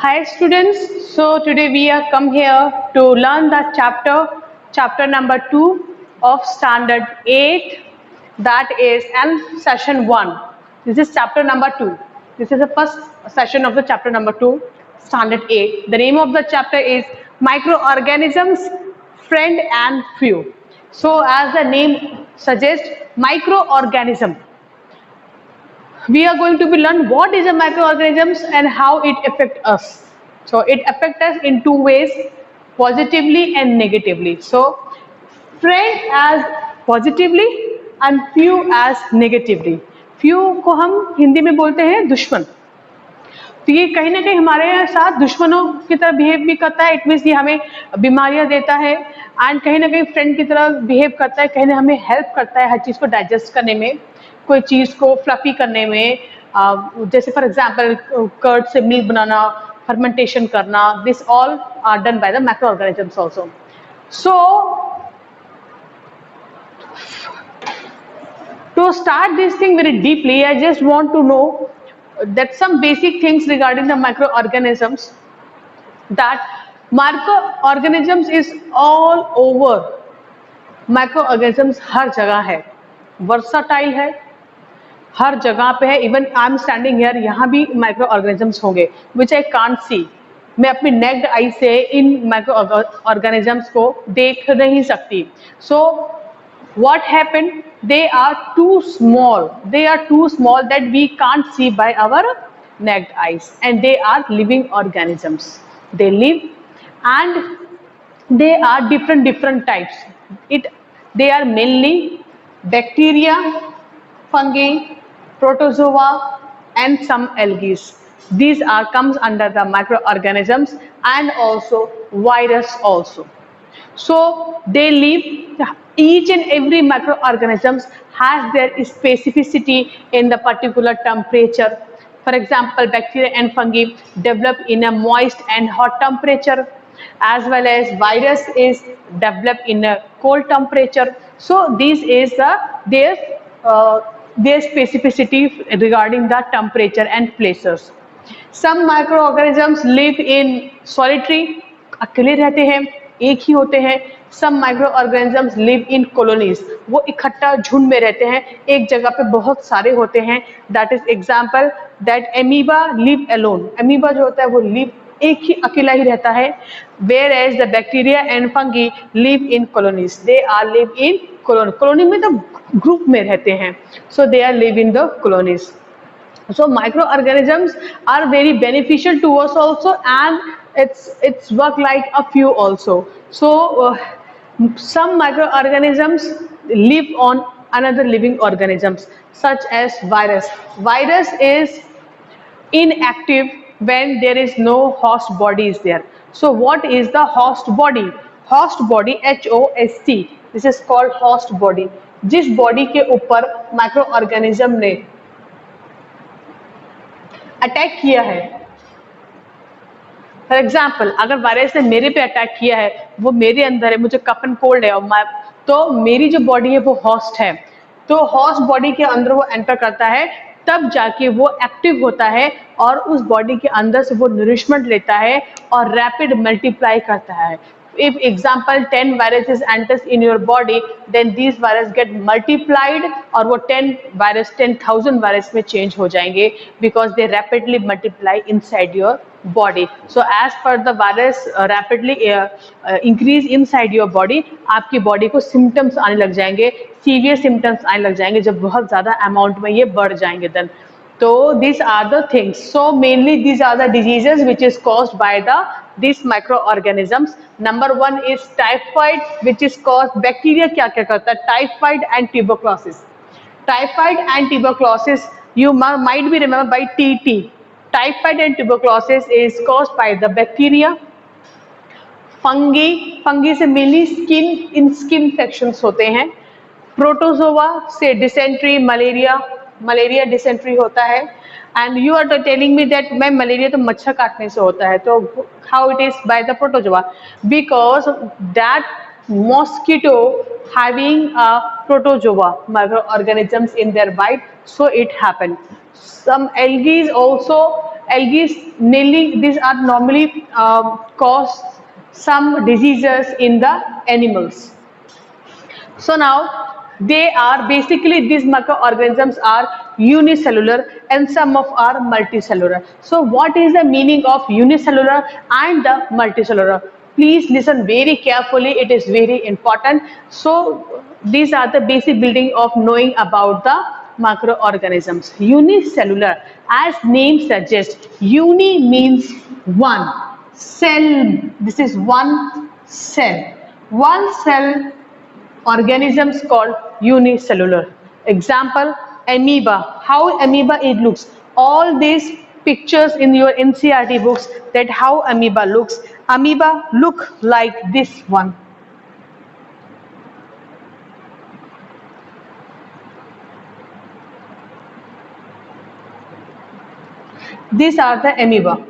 Hi students, so today we are come here to learn the chapter number 2 of standard 8, that is and session 1. This is chapter number 2. This is the first session of the chapter number 2, standard 8. The name of the chapter is microorganisms, friend and few. So as the name suggests, microorganism, we are going to be learn what is a microorganisms and how it affect us. So it affect us in two ways, positively and negatively. So friend as positively and few as negatively. few को हम हिंदी में बोलते हैं दुश्मन. तो ये कहीं ना कहीं हमारे साथ दुश्मनों की तरह बिहेव भी करता है. इट मीन्स ये हमें बीमारियां देता है एंड कहीं ना कहीं फ्रेंड की तरह बिहेव करता है. कहीं ना हमें हेल्प करता है हर चीज़ को डाइजेस्ट करने में, कोई चीज़ को फ्लफी करने में. जैसे फॉर एग्जांपल कर्ड से मिल्क बनाना, फर्मेंटेशन करना, this all are done by the microorganisms also. So to start this thing very deeply, I just want to know that some basic things regarding the microorganisms. That microorganisms is all over. Microorganisms हर जगह है, versatile है, हर जगह पे है. Even I am standing here, यहाँ भी micro organisms होंगे विच I can't see. मैं अपनी नेक्ड आई से इन माइक्रो ऑर्गेनिजम्स को देख नहीं सकती. सो what happened, they are too small that we can't see by our naked eyes, and they are living organisms. They live and they are different types. They are mainly bacteria, fungi, protozoa and some algae. These are comes under the microorganisms, and also virus also. So they live, each and every microorganisms has their specificity in the particular temperature. For example, bacteria and fungi develop in a moist and hot temperature, as well as virus is developed in a cold temperature. So this is their specificity regarding the temperature and places. Some microorganisms live in solitary, अकेले रहते हैं, एक ही होते हैं. Some microorganisms live in colonies, वो इकट्ठा झुंड में रहते हैं, एक जगह पे बहुत सारे होते हैं. That is example that amoeba live alone. Amoeba जो होता है वो लिव एक ही अकेला ही रहता है. Where as the bacteria and fungi live in colonies, they are live in colony. Colony में तो ग्रुप में रहते हैं. So they are live in the colonies. So microorganisms are very beneficial to us also, and it's work like a few also. So some microorganisms live on another living organisms, such as virus. Virus is inactive when there is no host body is there. So what is the host body? Host body, HOST, this is called host body. जिस body के ऊपर microorganism ने attack किया है. For example, अगर virus ने मेरे पे अटैक किया है, वो मेरे अंदर है, मुझे कफ एंड कोल्ड है, और तो मेरी जो बॉडी है वो होस्ट है. तो होस्ट बॉडी के अंदर वो एंटर करता है, तब जाके वो एक्टिव होता है और उस बॉडी के अंदर से वो नरिशमेंट लेता है और रैपिड मल्टीप्लाई करता है. If example 10 viruses enters in your body, then these viruses get multiplied और वो 10,000 virus में change हो जाएंगे, because they rapidly multiply inside your body. So as per the virus rapidly increase inside your body, आपकी body को symptoms आने लग जाएंगे, severe symptoms आने लग जाएंगे जब बहुत ज़्यादा amount में ये बढ़ जाएंगे. then so these are the things. So mainly these are the diseases which is caused by these microorganisms. Number one is typhoid, which is caused, bacteria क्या क्या करता है, typhoid and tuberculosis. Typhoid and tuberculosis you might be remembered by TT. Typhoid and tuberculosis is caused by the bacteria. fungi से mainly skin infections होते हैं. Protozoa से dysentery, malaria dysentery होता है. And you are telling me that मैं malaria तो मच्छर काटने से होता है, तो how it is by the protozoa? Because that mosquito having a protozoa microorganisms in their bite, so it happened. Some algae also algae mainly these are normally cause some diseases in the animals. So now they are basically these microorganisms are unicellular and some of are multicellular. So what is the meaning of unicellular and the multicellular? Please listen very carefully, it is very important. So these are the basic building of knowing about the microorganisms. Unicellular, as name suggests, uni means one, cell, this is one cell. One cell organisms called unicellular. Example, amoeba. How amoeba it looks. All these pictures in your NCERT books that how amoeba looks. Amoeba look like this one. These are the amoeba.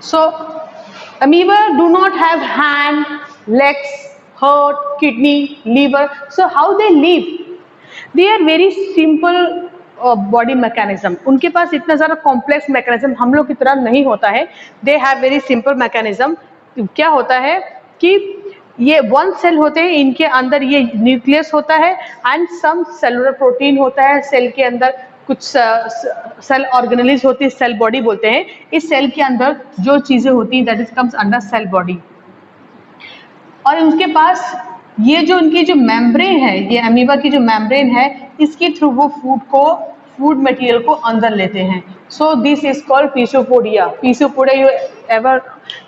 So amoeba do not have hand, legs, heart, kidney, liver. So how they live? They are very simple body mechanism. उनके पास इतना ज़्यादा complex mechanism हम लोग की तरह नहीं होता है. They have very simple mechanism. क्या होता है कि ये वन सेल होते हैं, इनके अंदर ये न्यूक्लियस होता है एंड सम सेलुलर प्रोटीन होता है. सेल के अंदर कुछ सेल ऑर्गेनेलिज होती है, सेल बॉडी बोलते हैं. इस सेल के अंदर जो चीजें होती हैं that is comes under cell body. और उनके पास ये जो उनकी जो मेम्ब्रेन है, ये अमीबा की जो मेम्ब्रेन है, इसके थ्रू वो फूड मटेरियल को अंदर लेते हैं. So this is called pseudopodia. Pseudopodia you ever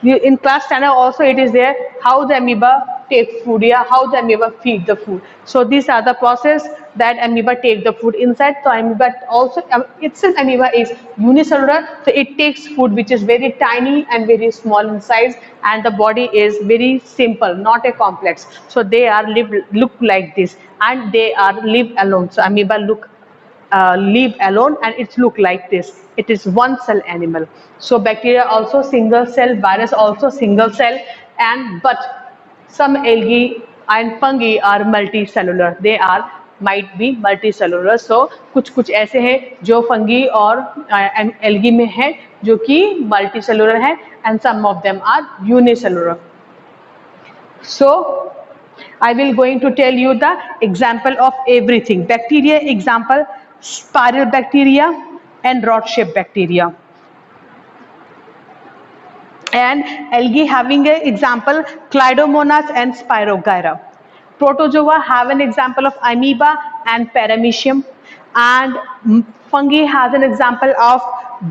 in class standard also it is there how the amoeba take food, yeah, how the amoeba feed the food. So these are the process that amoeba take the food inside. So amoeba also itself amoeba is unicellular, so it takes food which is very tiny and very small in size, and the body is very simple, not a complex. So they are look like this and they are live alone. So amoeba live alone and it look like this. It is one cell animal. So bacteria also single cell, virus also single cell, and but some algae and fungi are multicellular. They are might be multicellular. So कुछ ऐसे हैं जो fungi और algae में है जो कि multicellular है, and some of them are unicellular. So I will going to tell you the example of everything. Bacteria example, spiral bacteria and rod-shaped bacteria. And algae having an example, Clydomonas and Spirogyra. Protozoa have an example of amoeba and paramecium. And fungi has an example of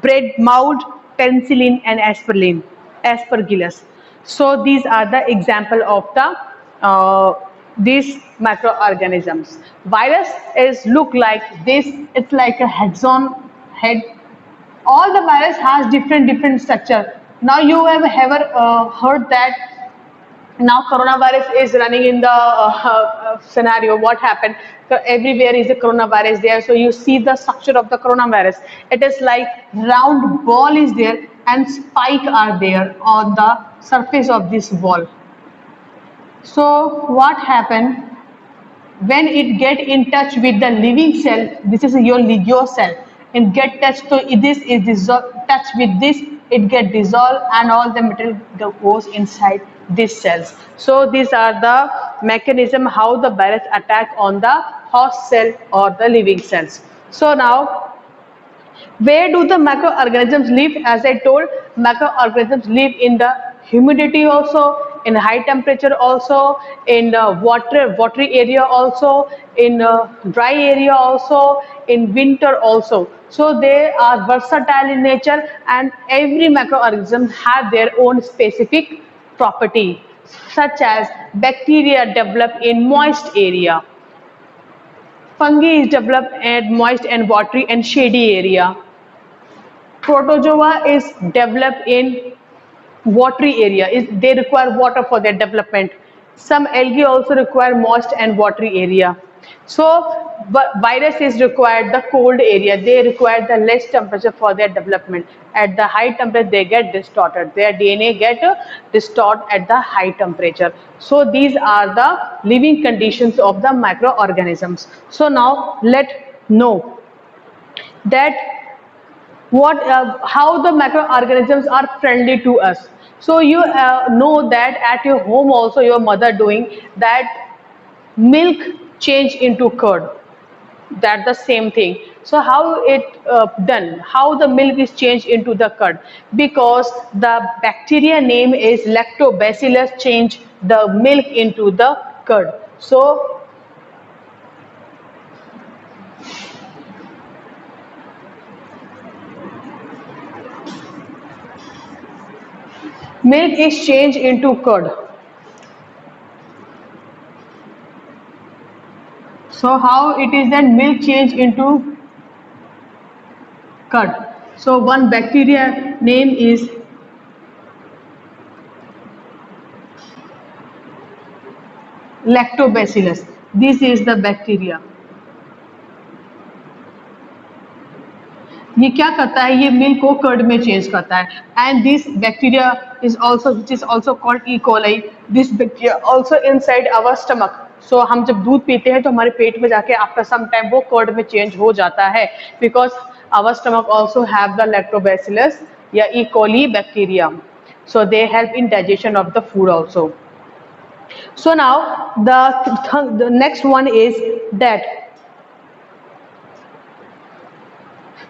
bread mold, penicillin and aspergillus. So these are the example of the these microorganisms. Virus is look like this. It's like a hexagon head. All the virus has different structure. Now you have ever heard that now coronavirus is running in the scenario. What happened? So everywhere is a coronavirus there. So you see the structure of the coronavirus. It is like round ball is there and spike are there on the surface of this ball. So what happened when it get in touch with the living cell? This is your Ligio cell, and get touched. So this is touch with this, it get dissolved and all the material goes inside these cells. So these are the mechanism how the virus attack on the host cell or the living cells. So now where do the microorganisms live? As I told, microorganisms live in the humidity also, in high temperature also, in watery area also, in dry area also, in winter also. So they are versatile in nature, and every microorganism have their own specific property, such as bacteria develop in moist area. Fungi is developed at moist and watery and shady area. Protozoa is developed in watery area. They require water for their development. Some algae also require moist and watery area. So virus is required the cold area. They require the less temperature for their development. At the high temperature they get distorted. Their DNA get distorted at the high temperature. So these are the living conditions of the microorganisms. So now let know that how the microorganisms are friendly to us. So you know that at your home also your mother doing that milk change into curd, that the same thing. So how it done, how the milk is changed into the curd? Because the bacteria name is lactobacillus change the milk into the curd. So milk is changed into curd. So how it is that milk change into curd? So one bacteria name is lactobacillus. This is the bacteria. ये क्या करता है, ये milk को curd में change करता है. And this bacteria is also which is also called E coli. This bacteria also inside our stomach. So हम जब दूध पीते हैं तो हमारे पेट में जाके आफ्टर सम टाइम वो कर्ड में चेंज हो जाता है, because our stomach also have the lactobacillus या E coli bacteria. So they help in digestion of the food also. So now the next one is that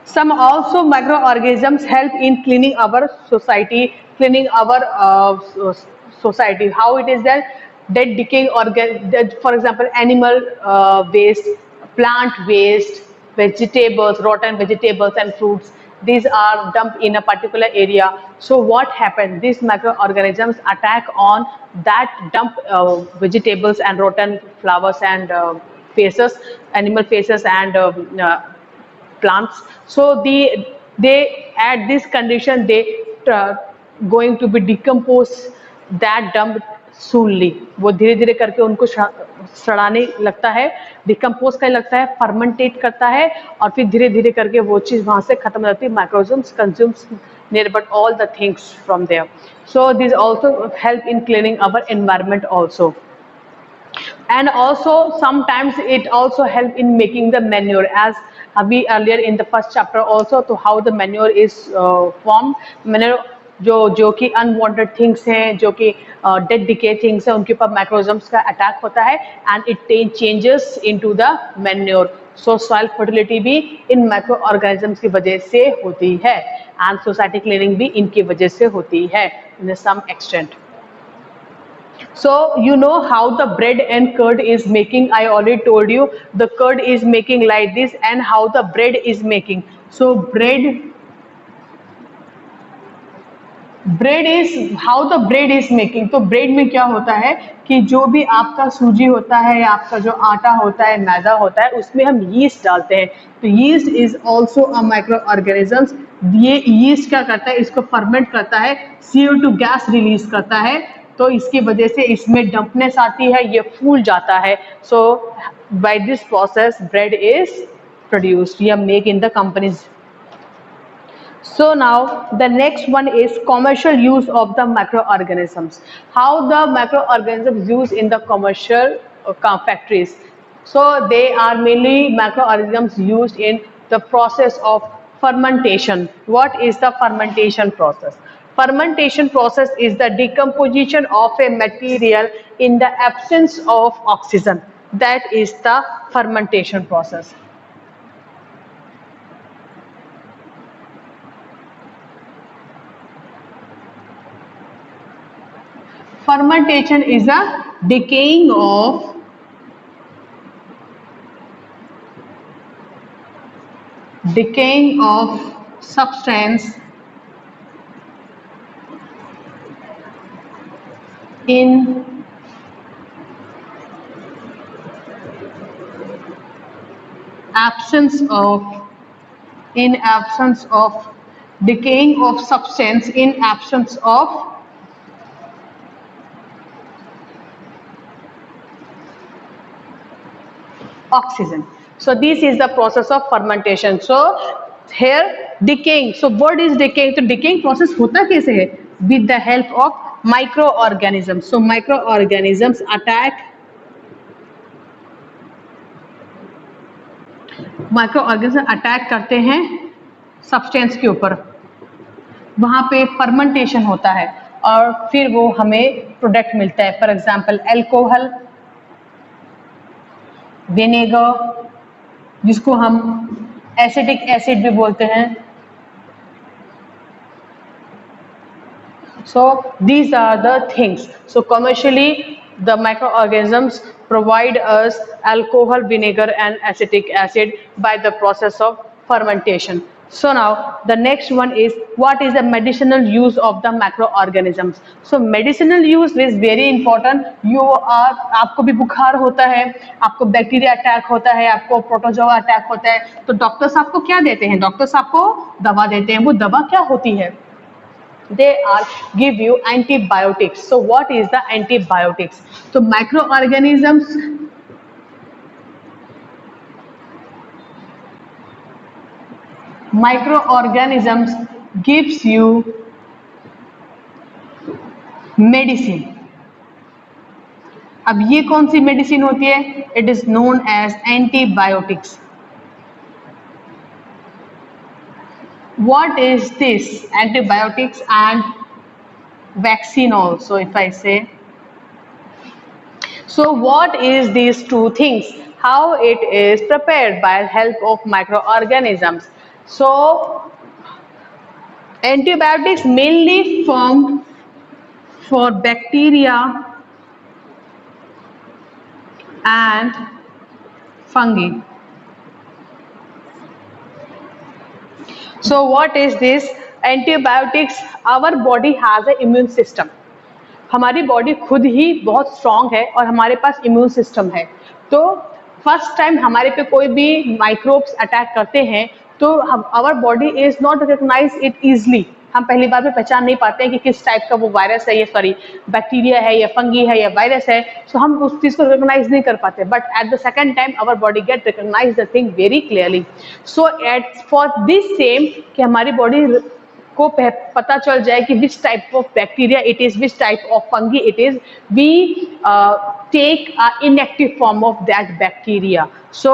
some also microorganisms help in cleaning our society, cleaning our society. How it is that dead decaying for example animal waste, plant waste, vegetables, rotten vegetables and fruits, these are dumped in a particular area. So what happened, these microorganisms attack on that dump vegetables and rotten flowers and faces, animal faces and plants. So they at this condition they uh, going to be decompose that dump soonly. वो धीरे धीरे करके उनको सड़ाने लगता है, decompose करने लगता है, फर्मेंटेट करता है और फिर धीरे धीरे करके वो चीज़ वहाँ से खत्म हो जाती है. माइक्रोजम्स consumes near but all the things from there. So these also help in cleaning our environment also. And also sometimes it also help in making the manure, as we earlier in the first chapter also to how the manure is formed. Manure जो कि unwanted things हैं, जो कि dead decay things हैं, उनके ऊपर माइक्रोजम्स का attack होता है and it changes into the manure. So soil fertility भी इन माइक्रो ऑर्गेनिजम्स की वजह से होती है एंड सोसाइटी क्लीनिंग भी इनकी वजह से होती है in some extent. So you know how the bread and curd is making. I already told you the curd is making like this and how the bread is making. So bread is how the bread is making. तो bread में क्या होता है कि जो भी आपका सूजी होता है, आपका जो आटा होता है, मैदा होता है, उसमें हम यीस्ट डालते हैं. तो yeast is also a micro organisms. ये यीस्ट क्या करता है, इसको फर्मेंट करता है, CO2 गैस रिलीज करता है. तो इसकी वजह से इसमें डंपनेस आती है, ये फूल जाता है. So by this process bread is produced या make in the companies. So now the next one is commercial use of the microorganisms. How the microorganisms used in the commercial factories. So they are mainly microorganisms used in the process of fermentation. What is the fermentation process? Fermentation process is the decomposition of a material in the absence of oxygen. That is the fermentation process. Fermentation is a decaying of substance in absence of decaying of substance in absence of oxygen. So this is the process of fermentation. So here decaying. So what is decaying? तो decaying process होता कैसे है? With the help of microorganisms. So microorganisms micro organism attack करते हैं substance के ऊपर, वहाँ पे फर्मेंटेशन होता है और फिर वो हमें प्रोडक्ट मिलता है। फॉर एग्जांपल अल्कोहल, विनेगर, जिसको हम एसिटिक एसिड भी बोलते हैं। So these are the things. So commercially the microorganisms provide us alcohol, vinegar and acetic acid by the process of fermentation. So now the next one is, what is the medicinal use of the microorganisms? So medicinal use is very important. You are, आपको भी बुखार होता है, आपको bacteria attack होता है, आपको protozoa attack होता है, तो डॉक्टर्स आपको क्या देते हैं? डॉक्टर्स आपको दवा देते हैं। वो दवा क्या होती है? They are give you antibiotics. So what is the antibiotics? So microorganisms gives you medicine. अब ये कौन सी मेडिसिन होती है? It is known as antibiotics. What is this? Antibiotics and vaccine also, if I say. So what is these two things? How it is prepared by help of microorganisms. So antibiotics mainly formed for bacteria and fungi. So what is this? Antibiotics, our body has an immune system. हमारी body खुद ही बहुत strong है और हमारे पास immune system है। तो first time हमारे पे कोई भी माइक्रोब्स अटैक करते हैं तो our body is not recognize it easily. हम पहली बार में पहचान नहीं पाते हैं कि किस टाइप का वो वायरस है, ये सॉरी बैक्टीरिया है या फंगी है या वायरस है, सो हम उस चीज को रिकॉग्नाइज नहीं कर पाते। But at the second time our body get recognize the thing very clearly. So at for this same कि हमारी बॉडी को पता चल जाए कि which type of bacteria it is, which type of fungi it is, we take inactive form of that bacteria. So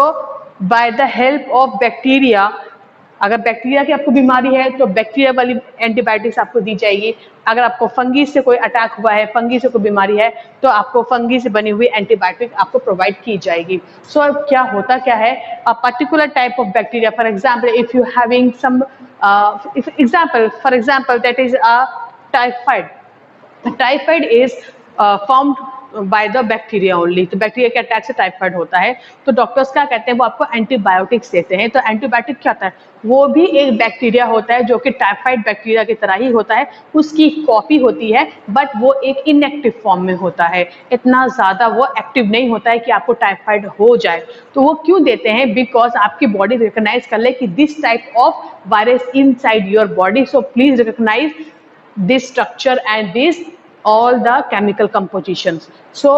by the help of bacteria, अगर bacteria की आपको बीमारी है तो बैक्टीरिया वाली एंटीबायोटिक्स आपको दी जाएगी। अगर आपको फंगी से कोई अटैक हुआ है, फंगी से कोई बीमारी है, तो आपको फंगी से बनी हुई एंटीबायोटिक आपको प्रोवाइड की जाएगी। सो क्या होता क्या है, a particular type of bacteria, for example if you having some for example that is a typhoid. Typhoid is formed by the bacteria only. तो बैक्टीरिया के अटैक से टाइफाइड होता है, तो डॉक्टर्स क्या कहते हैं, वो आपको एंटीबायोटिक्स देते हैं। तो एंटीबायोटिक क्या होता है? वो भी एक बैक्टीरिया होता है जो कि टाइफाइड बैक्टीरिया की तरह ही होता है, उसकी कॉपी होती है, बट वो एक इनएक्टिव फॉर्म में होता है, इतना ज़्यादा वो एक्टिव नहीं होता है कि आपको टाइफाइड हो जाए। तो वो क्यों देते हैं? बिकॉज आपकी बॉडी रिकॉग्नाइज कर ले कि this type of virus inside your body, so please recognize this structure and this all the chemical compositions. So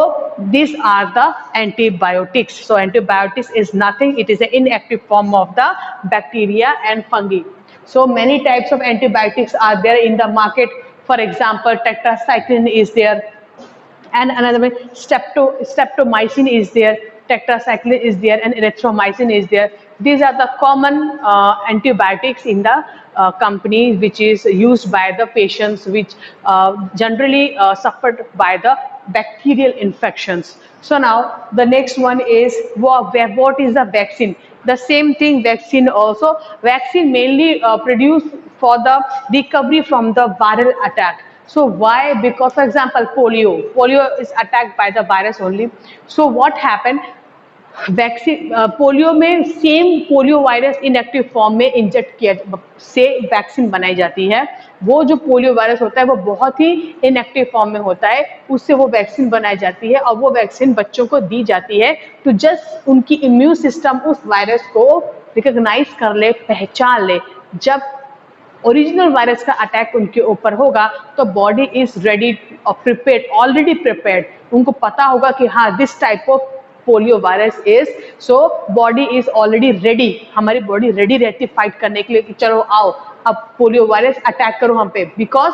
these are the antibiotics. So antibiotics is nothing, it is an inactive form of the bacteria and fungi. So many types of antibiotics are there in the market. For example, tetracycline is there, and another one streptomycin is there, tetracycline is there, and erythromycin is there. These are the common antibiotics in the company which is used by the patients which generally suffered by the bacterial infections. So now the next one is what is the vaccine? The same thing, vaccine also. Vaccine mainly produced for the recovery from the viral attack. So why? Because for example polio is attacked by the virus only. So what happened, vaccine polio में same polio virus inactive form में inject किया से vaccine बनाई जाती है। वो जो polio virus होता है वो बहुत ही इनएक्टिव फॉर्म में होता है, उससे वो वैक्सीन बनाई जाती है और वो वैक्सीन बच्चों को दी जाती है तो जस्ट उनकी इम्यून सिस्टम उस वायरस को रिकॉग्नाइज कर ले, पहचान ले। जब ओरिजिनल वायरस का अटैक उनके ऊपर होगा तो बॉडी इज रेडी और प्रिपेयर्ड, ऑलरेडी प्रिपेयर्ड, उनको पता होगा कि हाँ this type of polio virus is, so body is already ready, हमारी बॉडी रेडी रहती है फाइट करने के लिए कि चलो आओ अब पोलियो वायरस अटैक करो हम पे, बिकॉज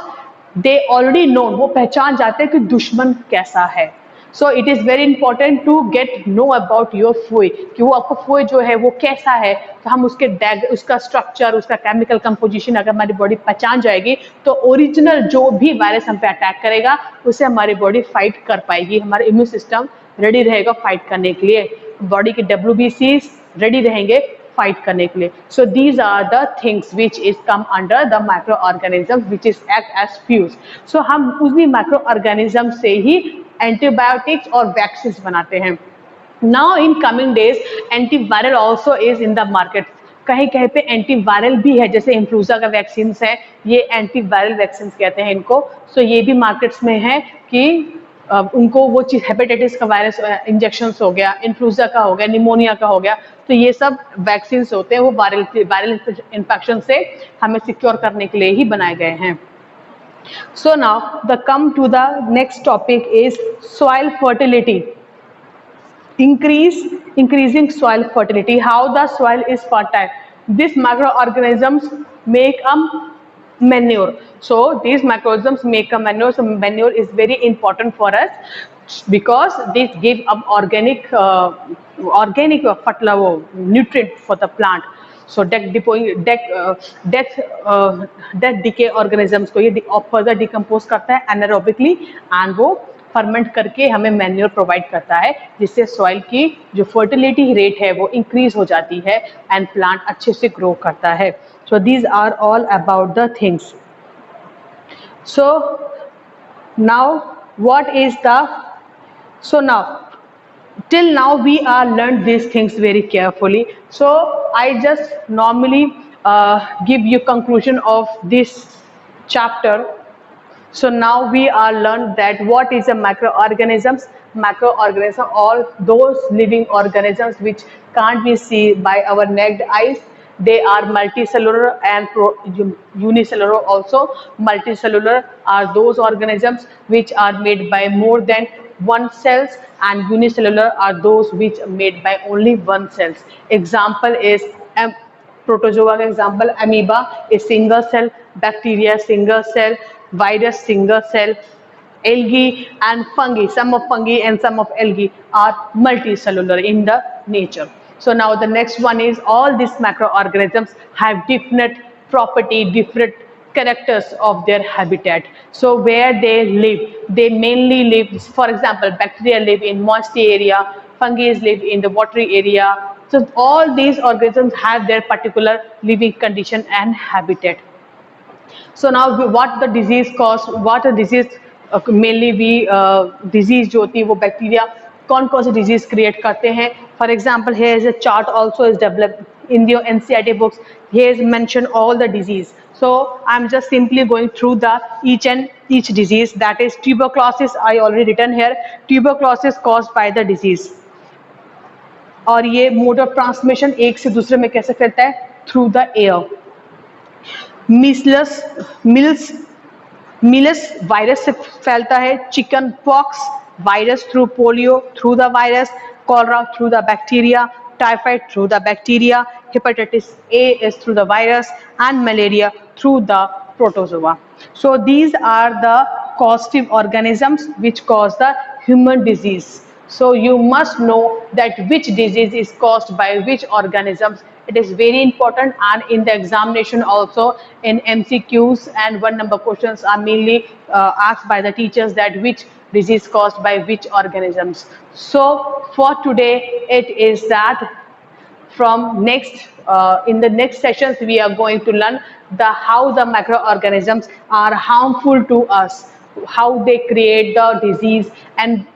दे ऑलरेडी नो, वो पहचान जाते हैं कि दुश्मन कैसा है। So it is very important to get know about your food कि वो आपका फूड जो है वो कैसा है, तो हम उसका स्ट्रक्चर, उसका केमिकल कंपोजिशन अगर हमारी बॉडी पहचान जाएगी तो ओरिजिनल जो भी वायरस हम पे अटैक करेगा उसे हमारी बॉडी फाइट कर पाएगी, हमारा इम्यून सिस्टम रेडी रहेगा फाइट करने के लिए, बॉडी के WBCs रेडी रहेंगे फाइट करने के लिए. So these are the things which is come under the microorganism which is act as fuse. So हम उसी माइक्रो ऑर्गेनिज्म से ही एंटीबायोटिक्स और वैक्सीन बनाते हैं. Now in coming days antiviral also is in the market. कहीं कहीं पे antiviral भी है, जैसे इन्फ्लूजा का वैक्सीन है, ये एंटीवायरल वैक्सीन कहते हैं इनको. सो ये भी मार्केट्स में है कि उनको वो चीज़ हेपेटाइटिस का वायरस इंजेक्शन हो गया, इन्फ्लूजा का हो गया, निमोनिया का हो गया, तो ये सब वैक्सीन होते हैं वो वायरल इन्फेक्शन से हमें सिक्योर करने के लिए ही बनाए गए हैं. So now the come to the next topic is soil fertility. Increasing soil fertility. How the soil is fertile. These microorganisms make a manure. So these microorganisms make a manure. So manure is very important for us because this give up organic nutrient for the plant. So death decay organisms को ये further decompose करता है anaerobically and वो ferment करके हमें manure provide करता है, जिससे सॉइल की जो फर्टिलिटी रेट है वो इंक्रीज हो जाती है एंड प्लांट अच्छे से ग्रो करता है. So these are all about the things. So now what is the so now till now we are learned these things very carefully. So I just normally give you conclusion of this chapter. So now we are learned that what is a microorganisms. Microorganisms, all those living organisms which can't be seen by our naked eyes. They are multicellular and unicellular also. Multicellular are those organisms which are made by more than one cells, and unicellular are those which are made by only one cells. Example is protozoa का example, amoeba is single cell, bacteria single cell, virus single cell, algae and fungi, some of fungi and some of algae are multicellular in the nature. So now the next one is all these microorganisms have different property, different characters of their habitat. So where they live, they mainly live, for example, bacteria live in moist area, fungi live in the watery area. So all these organisms have their particular living condition and habitat. So now what the disease cause, what a disease mainly we disease जो होती है वो bacteria कौन कौन से disease create करते हैं. For example here is a chart also is developed in the NCERT books. Here is mentioned all the disease. So I'm just simply going through the each disease. That is tuberculosis. I already written here. Tuberculosis caused by the disease. और ये mode of transmission एक से दूसरे में कैसे फैलता है? Through the air. Measles virus से फैलता है. Chicken pox virus through polio through the virus. Cholera through the bacteria. Typhoid through the bacteria. Hepatitis A is through the virus and malaria through the protozoa. So these are the causative organisms which cause the human disease. So you must know that which disease is caused by which organisms. It is very important, and in the examination also in MCQs and 1-number questions are mainly asked by the teachers that which disease caused by which organisms. So for today it is that. From in the next sessions we are going to learn how the microorganisms are harmful to us, how they create the disease, and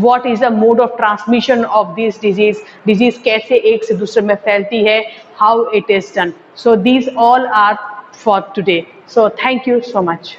what is the mode of transmission of this disease कैसे एक से दूसरे में फैलती है, how it is done. So these all are for today. So thank you so much.